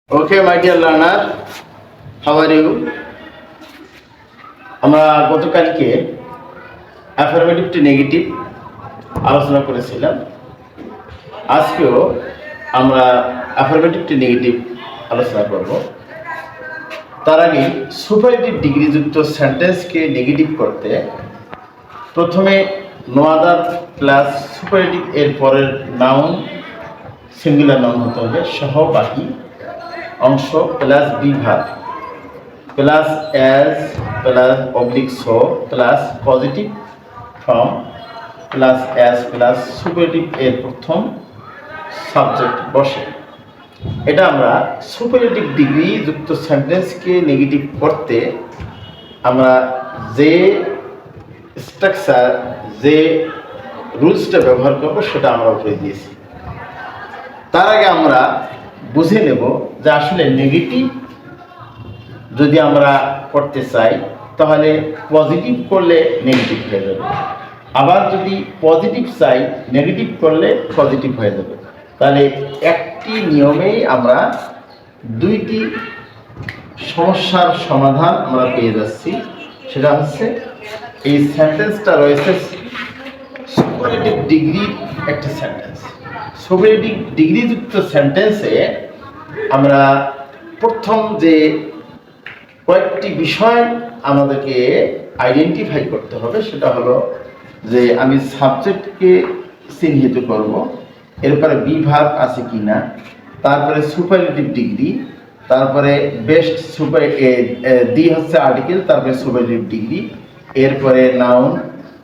Okay, my dear learner, how are you? আমরা গতকালকে affirmative two negative আলোচনা করেছিলাম। আজকেও আমরা অ্যাফার্মেটিভ টু নেগেটিভ আলোচনা করব। তার আগে সুপারলেটিভ ডিগ্রিযুক্ত সেন্টেন্সকে নেগেটিভ করতে প্রথমে নো আদার প্লাস সুপারলেটিভ এর পরের নাউন সিঙ্গুলার নাউন হতে হবে সহ বাকি অংশ প্লাস বিভাগ plus as plus oblique so plus positive form plus as plus superlative এর প্রথম সাবজেক্ট বসে। এটা আমরা সুপারলেটিভ ডিগ্রি যুক্ত সেন্টেন্সকে নেগেটিভ করতে আমরা যে স্ট্রাকচার যে রুলসটা ব্যবহার করবো সেটা আমরা উপরে দিয়েছি। তার আগে আমরা বুঝে নেব যে আসলে নেগেটিভ যদি আমরা করতে চাই তাহলে পজিটিভ করলে নেগেটিভ হয়ে যাবে, আবার যদি পজিটিভ চাই নেগেটিভ করলে পজিটিভ হয়ে যাবে। তাহলে একটি নিয়মেই আমরা দুইটি সমস্যার সমাধান আমরা পেয়ে যাচ্ছি। সেটা হচ্ছে এই সেন্টেন্সটা রয়েছে সুপারলেটিভ ডিগ্রির একটা সেন্টেন্স। সুপারলেটিভ ডিগ্রিযুক্ত সেন্টেন্সে আমরা প্রথম যে কয়েকটি বিষয় আমাদেরকে আইডেন্টিফাই করতে হবে সেটা হলো যে আমি সাবজেক্টকে চিহ্নিত করব, এরপরে বিভাগ আছে কি না, তারপরে সুপারলেটিভ ডিগ্রি, তারপরে বেস্ট সুপার দি হচ্ছে আর্টিকেল, তারপরে সুপারলেটিভ ডিগ্রি, এরপরে নাউন,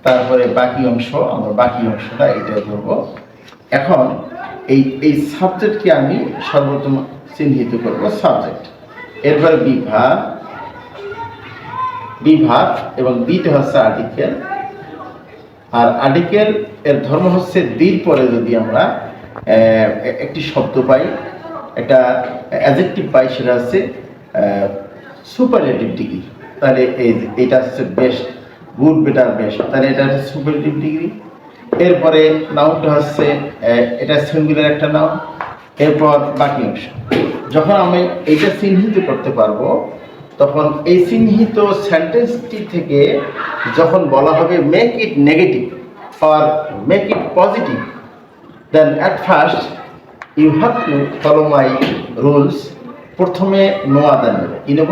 তারপরে বাকি অংশ। আমরা বাকি অংশটা এটা ধরব। এখন এই সাবজেক্টকে আমি সর্বপ্রথম চিহ্নিত করব সাবজেক্ট, এরপরে বিভাগ এবং দিতে হচ্ছে আর্টিকেল। আর আর্টিকেল এর ধর্ম হচ্ছে দির পরে যদি আমরা একটি শব্দ পাই, একটা অ্যাডজেক্টিভ পাই, সেটা হচ্ছে সুপারলেটিভ ডিগ্রি। তাহলে এইটা হচ্ছে বেস্ট, গুড, বেটার, বেস্ট, তাহলে এটা হচ্ছে সুপারলেটিভ ডিগ্রি। এরপরে নাউনটা হচ্ছে এটা সিঙ্গুলার একটা নাউন, এরপর বাকি অংশ। যখন আমি এইটা চিহ্নিত করতে পারবো তখন এই চিহ্নিত সেন্টেন্সটি থেকে যখন বলা হবে make it negative or make it positive, then at first you have to follow my rules. প্রথমে নো আদার নেব। কী নেব?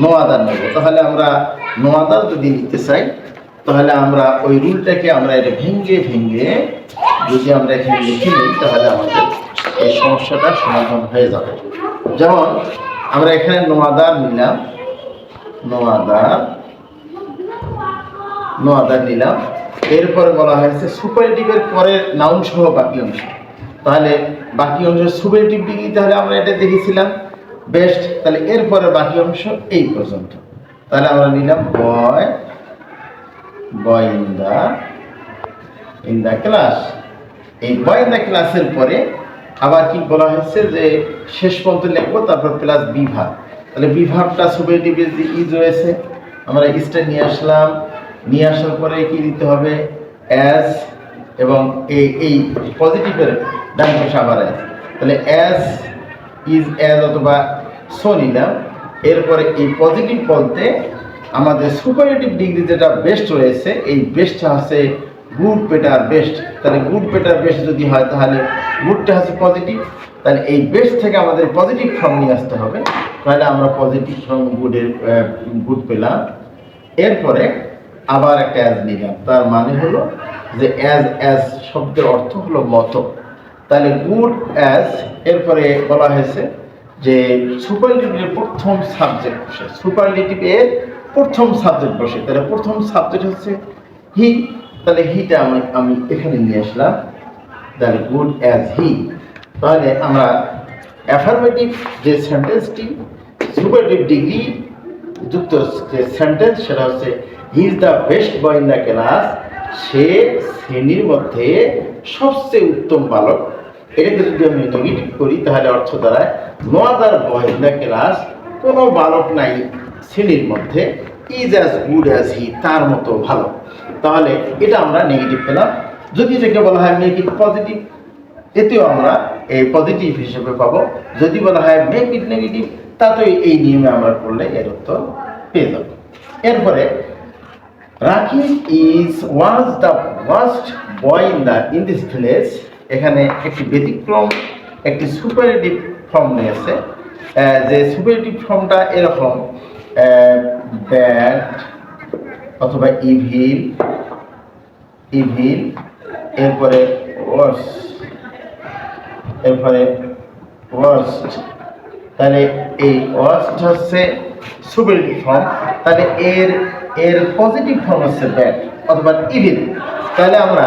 নো আদার নেব। তাহলে আমরা নো আদার যদি নিতে চাই তাহলে আমরা ওই রুলটাকে আমরা এটা ভেঙে যদি আমরা এখানে লিখে নিই তাহলে আমাদের এই সমস্যাটা সমাধান হয়ে যাবে। যেমন আমরা এখানে নো আদার নিলাম, নো আদার নিলাম, এরপরে বলা হয়েছে সুপারলেটিভের পরের নাউন সহ বাকি অংশ। তাহলে বাকি অংশ সুপারলেটিভ ডিগ্রি, তাহলে আমরা এটা দেখেছিলাম বেস্ট। তাহলে এরপরে বাকি অংশ এই পর্যন্ত। তাহলে আমরা নিলাম বয় ইন দ্য ক্লাস। এই বয় ইন দ্য ক্লাসের পরে আবার কি বলা হয়েছে যে শেষ পর্যন্ত লিখবো, তারপর প্লাস বিভাগ। তাহলে বিভাগটা সুপারলেটিভের যে ইজ রয়েছে আমরা ইজটা নিয়ে আসলাম, নিয়ে আসার পরে কি দিতে হবে অ্যাজ, এবং এই পজিটিভের ডান পাশে আবার অ্যাজ। তাহলে অ্যাজ, ইজ, অ্যাজ অথবা সো নিলাম। এরপরে এই পজিটিভ বলতে আমাদের সুপারলেটিভ ডিগ্রি যেটা বেস্ট রয়েছে, এই বেস্টটা হচ্ছে গুড, বেটার, বেস্ট। তাহলে গুড, বেটার, বেস্ট যদি হয় তাহলে গুডটা হচ্ছে পজিটিভ। তাহলে এই বেস্ট থেকে আমাদের পজিটিভ ফর্ম নিয়ে আসতে হবে। তাহলে আমরা পজিটিভ ফর্ম গুড পেলাম। এরপরে আবার একটা অ্যাজ নিলাম। তার মানে হলো যে অ্যাজ শব্দের অর্থ হলো মতো। তাহলে গুড অ্যাজ, এরপরে বলা হয়েছে যে সুপারলেটিভের প্রথম সাবজেক্ট বসে, সুপারলেটিভের প্রথম সাবজেক্ট বসে। তাহলে প্রথম সাবজেক্ট হচ্ছে হি। তাহলে হিটা আমি এখানে নিয়ে আসলাম। তাহলে গুড অ্যাজ হি। তাহলে আমরা অ্যাফার্মেটিভ যে সেন্টেন্সটি সুপারলেটিভ ডিগ্রি যুক্ত যে সেন্টেন্স সেটা হচ্ছে he is the best boy in the class. সে শ্রেণীর মধ্যে সবচেয়ে উত্তম বালক। এটাকে যদি আমি নেগেটিভ করি তাহলে অর্থ দাঁড়ায় no other boy in the class, কোনো বালক নাই শ্রেণীর মধ্যে, is as good as he, তার মতো ভালো। তাহলে এটা আমরা নেগেটিভ পেলাম। যদি এটাকে বলা হয় মেক ইট পজিটিভ, এতেও আমরা এই পজিটিভ হিসেবে পাবো। যদি বলা হয় মেক ইট নেগেটিভ, তাতেও এই নিয়মে আমরা করলে এর উত্তর পেয়ে যাব। এরপরে Rakib was the worst boy in this village, এখানে একটি ব্যতিক্রম একটি সুপারলেটিভ ফর্ম নিয়েছে। যে সুপারলেটিভ ফর্মটা এরকম ব্যাড অথবা ইভিল, এরপরে ওয়ার্স্ট, তাহলে এই ওয়ার্স্ট হচ্ছে সুপারলেটিভ ফর্ম, তাহলে এর পজিটিভ ফর্ম হচ্ছে ব্যাড অথবা ইভিল। তাহলে আমরা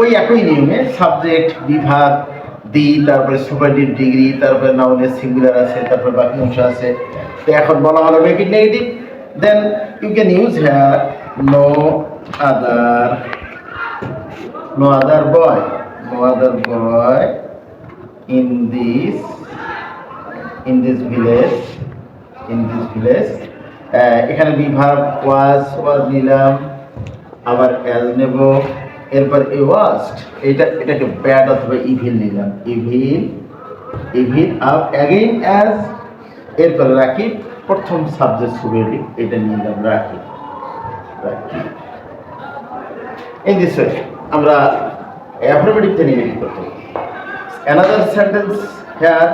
ওই একই নিয়মে সাবজেক্ট, বিভাগ দিই, তারপরে সুপারলেটিভ ডিগ্রি, তারপরে নাউনের সিঙ্গুলার আছে, তারপরে বাকি অংশ আছে। তো এখন বলা হলো make it negative, then you can use here no other boy in this village এখানে বিভাগ ওয়াজ নিলাম, আবার অ্যাজ নেব, এরপর এ ওয়াস্ট এটাকে ব্যাড অথবা ইভিল নিলাম, ইভিল আপ অ্যাগেইন অ্যাজ, এরপর রাকিব প্রথম সাবজেক্ট সুপারলেটিভ এটা নিলাম রাকিব। In this way আমরা অ্যাফার্মেটিভ তে নেগেটিভ করতে পারি। Another sentence here,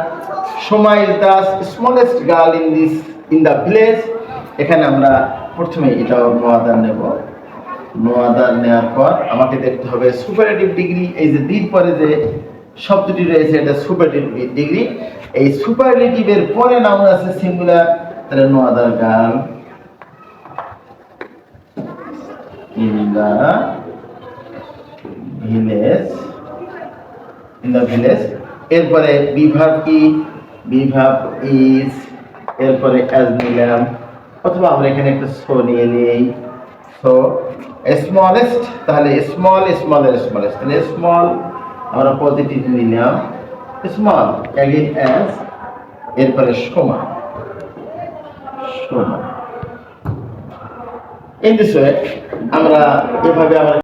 Shoma is the smallest girl in the village, এখানে আমরা প্রথমে এটা নো আদার নেব। নো আদার নেওয়ার পর আমাকে দেখতে হবে সুপারলেটিভ ডিগ্রি, এই যে দির পরে যে শব্দটি রয়েছে এটা সুপারলেটিভ ডিগ্রি। এই সুপারলেটিভের পরে নাউন আছে সিঙ্গুলার, তাহলে no other girl in the village, এরপরে বিভাগ কি, বিভাগ ইজ, এরপরে অ্যাজ নিলাম, অথবা আমরা এখানে একটা সো নিয়ে নিই, সো স্মলেস্ট, তাহলে স্মলেস্ট, তাহলে স্মল আমরা পজিটিভ নিলাম, স্মল অ্যাগেইন অ্যাজ, এরপরে সোমা। ইন দিস ওয়ে আমরা এভাবে আমরা